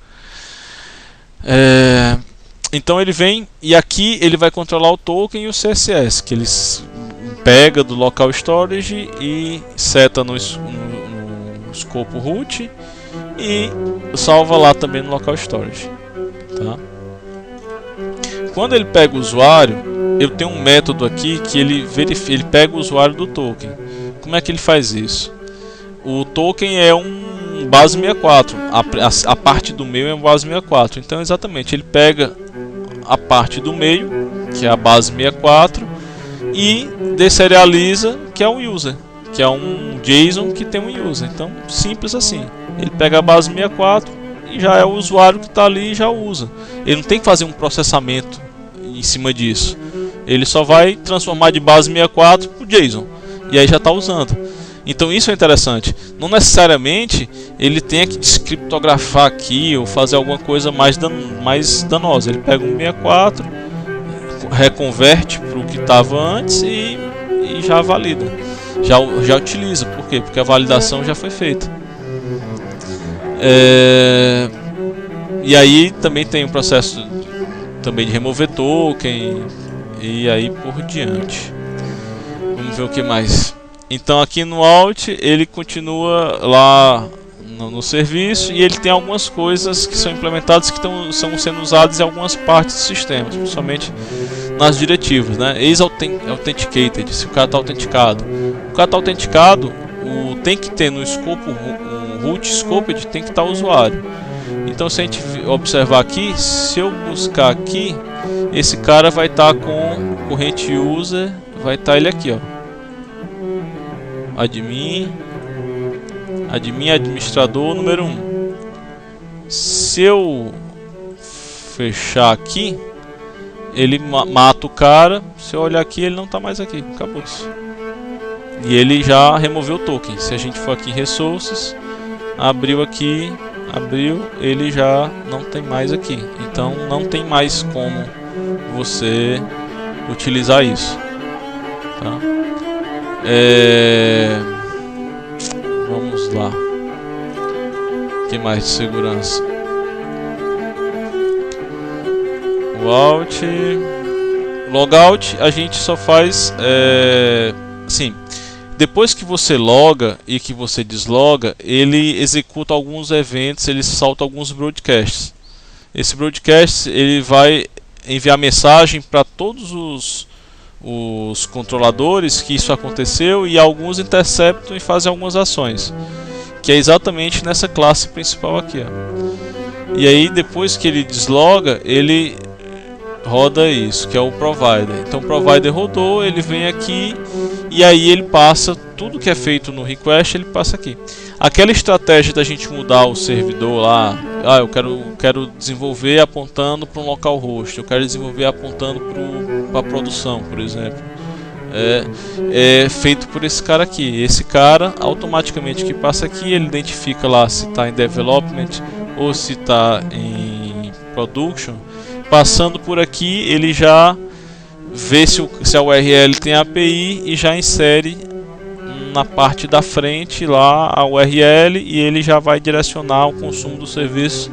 Então ele vem e aqui ele vai controlar o token e o CSS, que eles pega do local storage e seta no escopo root e salva lá também no local storage, tá? Quando ele pega o usuário, eu tenho um método aqui que ele pega o usuário do token. Como é que ele faz isso? O token é um base 64, a parte do meio é um base 64. Então exatamente, ele pega a parte do meio, que é a base 64, e deserializa, que é o user. que é um JSON que tem um user. Então, simples assim. Ele pega a base 64 e já é o usuário que está ali e já usa. Ele não tem que fazer um processamento em cima disso. Ele só vai transformar de base 64 para o JSON e aí já está usando. Então isso é interessante. Não necessariamente ele tenha que descriptografar aqui ou fazer alguma coisa mais danosa. Ele pega um 64, reconverte para o que estava antes e já valida. Já utiliza. Por quê? Porque a validação já foi feita. E aí também tem um processo também de remover token e aí por diante. Vamos ver o que mais. Então aqui no Alt ele continua lá no serviço e ele tem algumas coisas que são implementadas que são sendo usadas em algumas partes do sistema, principalmente nas diretivas, né? Ex-authenticated, se o cara está autenticado. O cara está autenticado, tem que ter no escopo, um root scoped tem que estar o usuário. Então se a gente observar aqui, se eu buscar aqui, esse cara vai estar com corrente user, vai estar ele aqui, ó. Admin administrador número 1. Se eu fechar aqui, ele mata o cara. Se eu olhar aqui, ele não está mais aqui. Acabou isso. E ele já removeu o token. Se a gente for aqui em resources, abriu aqui, ele já não tem mais aqui. Então não tem mais como você utilizar isso, tá? Vamos lá. O que mais de segurança? O Alt, Logout a gente só faz assim, depois que você loga e que você desloga, ele executa alguns eventos, ele solta alguns broadcasts. Esse broadcast ele vai enviar mensagem para todos os controladores que isso aconteceu e alguns interceptam e fazem algumas ações, que é exatamente nessa classe principal aqui, ó. E aí depois que ele desloga, ele roda isso, que é o provider. Então o provider rodou, ele vem aqui e aí ele passa tudo que é feito no request, ele passa aqui. Aquela estratégia da gente mudar o servidor lá, eu quero desenvolver apontando para um localhost, eu quero desenvolver apontando para a produção, por exemplo. É feito por esse cara aqui. Esse cara automaticamente que passa aqui, ele identifica lá se está em development ou se está em production. Passando por aqui, ele já vê se a URL tem API e já insere na parte da frente lá a URL e ele já vai direcionar o consumo do serviço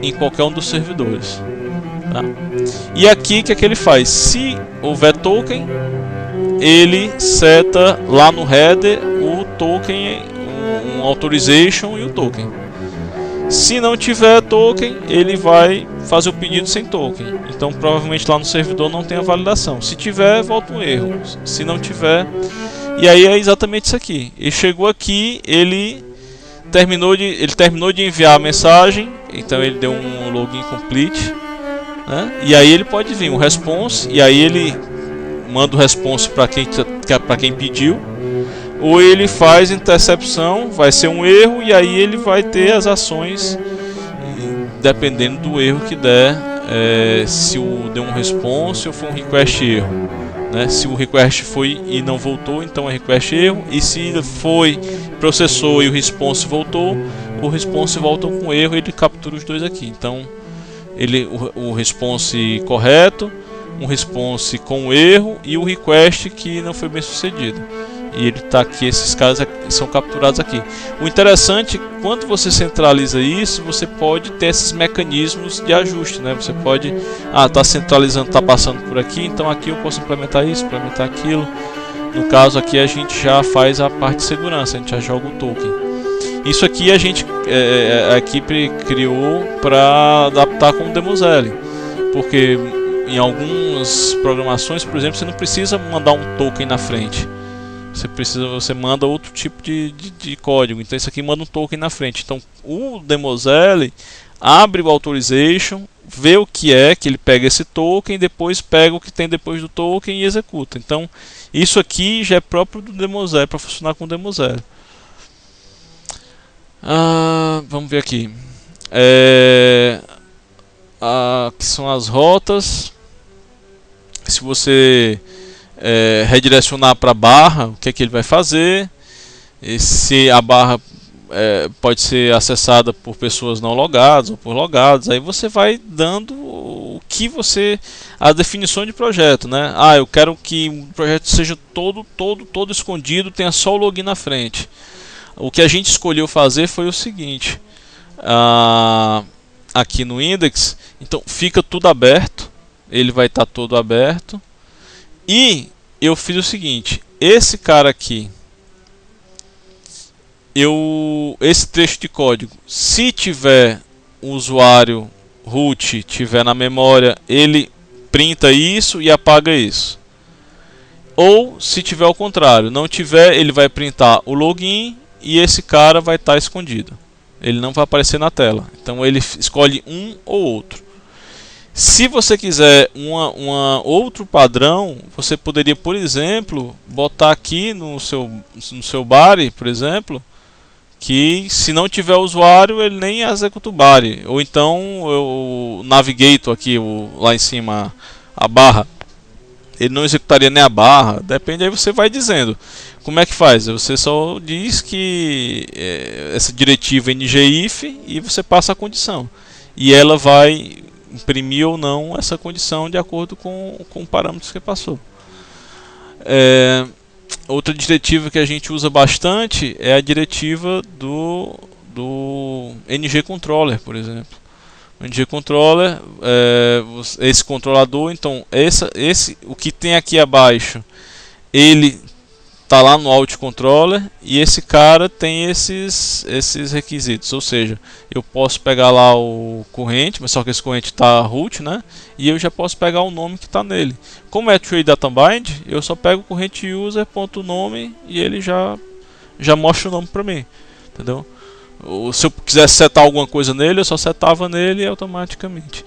em qualquer um dos servidores, tá? E aqui o que é que ele faz? Se houver token, ele seta lá no header o token, um authorization e o token. Se não tiver token, ele vai fazer o pedido sem token. Então provavelmente lá no servidor não tem a validação. Se tiver, volta um erro. Se não tiver, e aí é exatamente isso aqui. Ele chegou aqui, ele terminou de enviar a mensagem. Então ele deu um login complete, né? E aí ele pode vir um response, e aí ele manda o response para quem pediu. Ou ele faz intercepção, vai ser um erro, e aí ele vai ter as ações dependendo do erro que der, se deu um response ou foi um request erro, né? Se o request foi e não voltou, então é request erro, e se foi, processou e o response voltou, o response volta com erro e ele captura os dois aqui. Então o response correto, um response com erro e o request que não foi bem sucedido. E ele está aqui, esses caras são capturados aqui. O interessante, quando você centraliza isso, você pode ter esses mecanismos de ajuste, né? Você pode, tá centralizando, tá passando por aqui, então aqui eu posso implementar isso, implementar aquilo. No caso aqui a gente já faz a parte de segurança, a gente já joga o token. Isso aqui a equipe criou para adaptar com o Demoscene, porque em algumas programações, por exemplo, você não precisa mandar um token na frente. Você manda outro tipo de código. Então isso aqui manda um token na frente. Então o Demoscene abre o authorization, vê o que é, que ele pega esse token, depois pega o que tem depois do token e executa. Então isso aqui já é próprio do Demo 0, para funcionar com o Demo 0. Vamos ver aqui. Que são as rotas. Se você redirecionar para a barra, o que é que ele vai fazer? E se a barra pode ser acessada por pessoas não logadas ou por logados, aí você vai dando o que você, a definição de projeto, né? Eu quero que o projeto seja todo escondido, tenha só o login na frente. O que a gente escolheu fazer foi o seguinte: aqui no index, então fica tudo aberto, ele vai estar todo aberto, e eu fiz o seguinte: esse cara aqui, esse trecho de código, se tiver um usuário root tiver na memória, ele printa isso e apaga isso. Ou se tiver ao contrário, não tiver, ele vai printar o login e esse cara vai estar escondido. Ele não vai aparecer na tela. Então ele escolhe um ou outro. Se você quiser outro padrão, você poderia, por exemplo, botar aqui no seu body, por exemplo, que se não tiver usuário, ele nem executa o body. Ou então o navigator aqui, lá em cima, a barra, ele não executaria nem a barra. Depende, aí você vai dizendo. Como é que faz? Você só diz que essa diretiva ngIf e você passa a condição. E ela vai imprimir ou não essa condição de acordo com o parâmetro que passou. Outra diretiva que a gente usa bastante é a diretiva do ngController, por exemplo. O ngController, esse controlador, então o que tem aqui abaixo, ele está lá no Alt Controller, e esse cara tem esses requisitos, ou seja, eu posso pegar lá o corrente, mas só que esse corrente está root, né? E eu já posso pegar o nome que está nele. Como é tree data bind, eu só pego o corrente user.nome e ele já mostra o nome para mim, entendeu? Se eu quisesse setar alguma coisa nele, eu só setava nele automaticamente.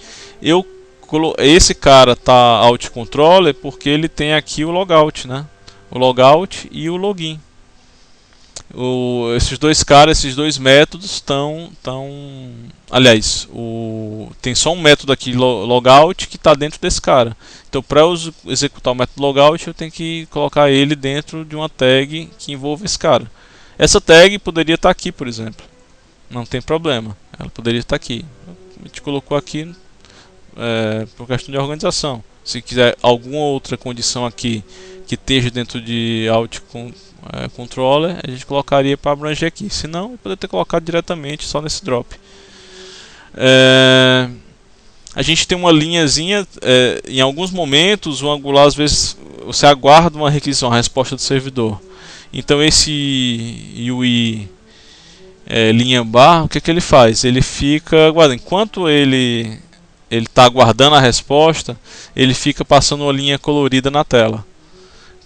Esse cara tá Alt Controller porque ele tem aqui o logout, né? O logout e o login. Esses dois métodos estão. Aliás, tem só um método aqui, logout, que está dentro desse cara. Então, para eu executar o método logout, eu tenho que colocar ele dentro de uma tag que envolve esse cara. Essa tag poderia estar aqui, por exemplo. Não tem problema. Ela poderia estar aqui. A gente colocou aqui por questão de organização. Se quiser alguma outra condição aqui que esteja dentro de Alt Controller, a gente colocaria para abranger aqui. Se não, poderia ter colocado diretamente só nesse drop. A gente tem uma linhazinha, em alguns momentos o Angular, às vezes você aguarda uma requisição, a resposta do servidor. Então esse UI linha bar, o que ele faz? Ele fica aguardando. Enquanto ele está aguardando a resposta, ele fica passando uma linha colorida na tela.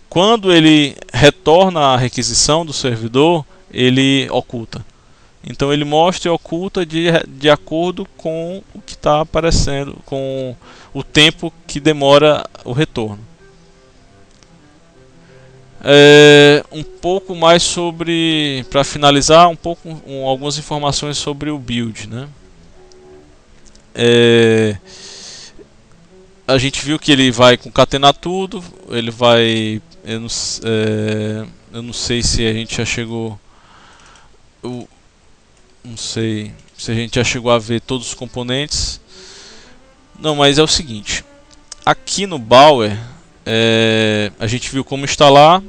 Quando ele retorna a requisição do servidor, ele oculta. Então ele mostra e oculta de acordo com o que está aparecendo, com o tempo que demora o retorno. Um pouco mais sobre, para finalizar, algumas informações sobre o build, né? A gente viu que ele vai concatenar tudo, ele vai, eu não sei se a gente já chegou, não sei se a gente já chegou a ver todos os componentes. Não, mas é o seguinte, aqui no Bower a gente viu como instalar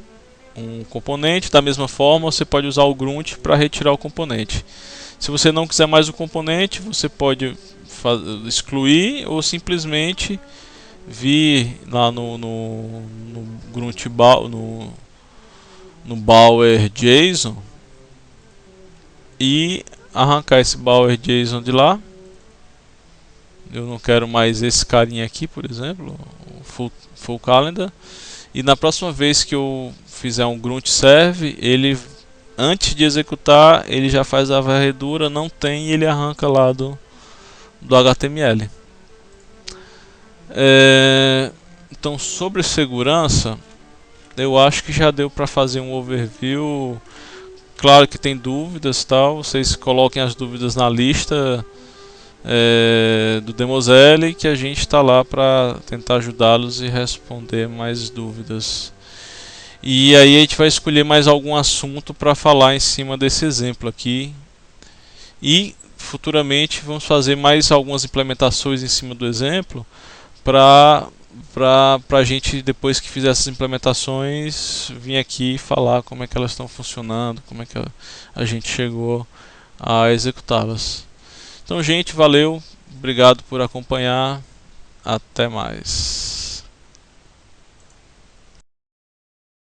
um componente. Da mesma forma, você pode usar o grunt para retirar o componente. Se você não quiser mais o componente, você pode excluir ou simplesmente vir lá no grunt no Bower JSON e arrancar esse Bower JSON de lá. Eu não quero mais esse carinha aqui, por exemplo, o full calendar. E na próxima vez que eu fizer um grunt serve, ele, antes de executar, ele já faz a varredura, não tem, e ele arranca lá do HTML. Então, sobre segurança, eu acho que já deu para fazer um overview. Claro que tem dúvidas, tal. Vocês coloquem as dúvidas na lista do Demoseli, que a gente está lá para tentar ajudá-los e responder mais dúvidas. E aí a gente vai escolher mais algum assunto para falar em cima desse exemplo aqui. E futuramente vamos fazer mais algumas implementações em cima do exemplo para a gente, depois que fizer essas implementações, vir aqui e falar como é que elas estão funcionando, como é que a gente chegou a executá-las. Então, gente, valeu, obrigado por acompanhar, até mais.